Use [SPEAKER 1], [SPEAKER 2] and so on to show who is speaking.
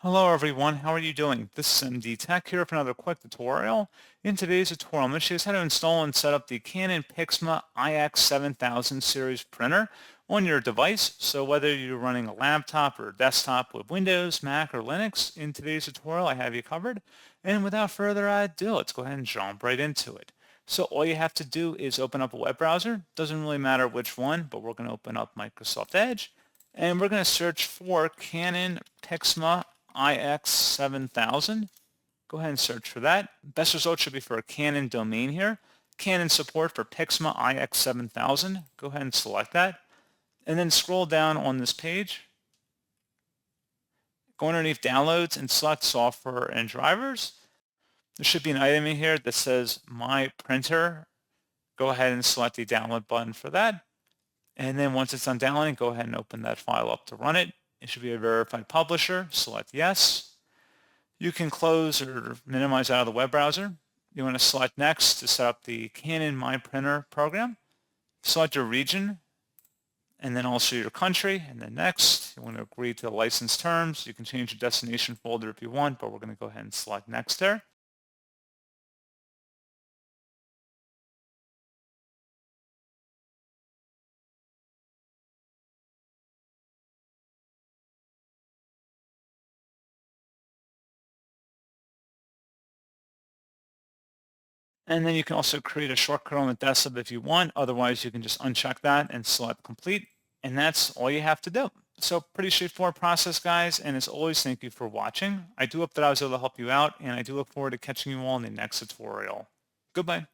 [SPEAKER 1] Hello everyone, how are you doing? This is MD Tech here for another quick tutorial. In today's tutorial, I'm going to show you how to install and set up the Canon PIXMA iX7000 series printer on your device. So whether you're running a laptop or desktop with Windows, Mac, or Linux, in today's tutorial I have you covered. And without further ado, let's go ahead and jump right into it. So all you have to do is open up a web browser. Doesn't really matter which one, but we're going to open up Microsoft Edge. And we're going to search for Canon PIXMA iX7000. Go ahead and search for that. Best result should be for a Canon domain here. Canon support for PIXMA iX7000. Go ahead and select that. And then scroll down on this page. Go underneath downloads and select software and drivers. There should be an item in here that says My Printer. Go ahead and select the download button for that. And then once it's done downloading, go ahead and open that file up to run it. It should be a verified publisher. Select yes. You can close or minimize out of the web browser. You want to select next to set up the Canon My Printer program. Select your region and then also your country, and then next. You want to agree to the license terms. You can change your destination folder if you want, but we're going to go ahead and select next there. And then you can also create a shortcut on the desktop if you want. Otherwise, you can just uncheck that and select complete. And that's all you have to do. So pretty straightforward process, guys. And as always, thank you for watching. I do hope that I was able to help you out, and I do look forward to catching you all in the next tutorial. Goodbye.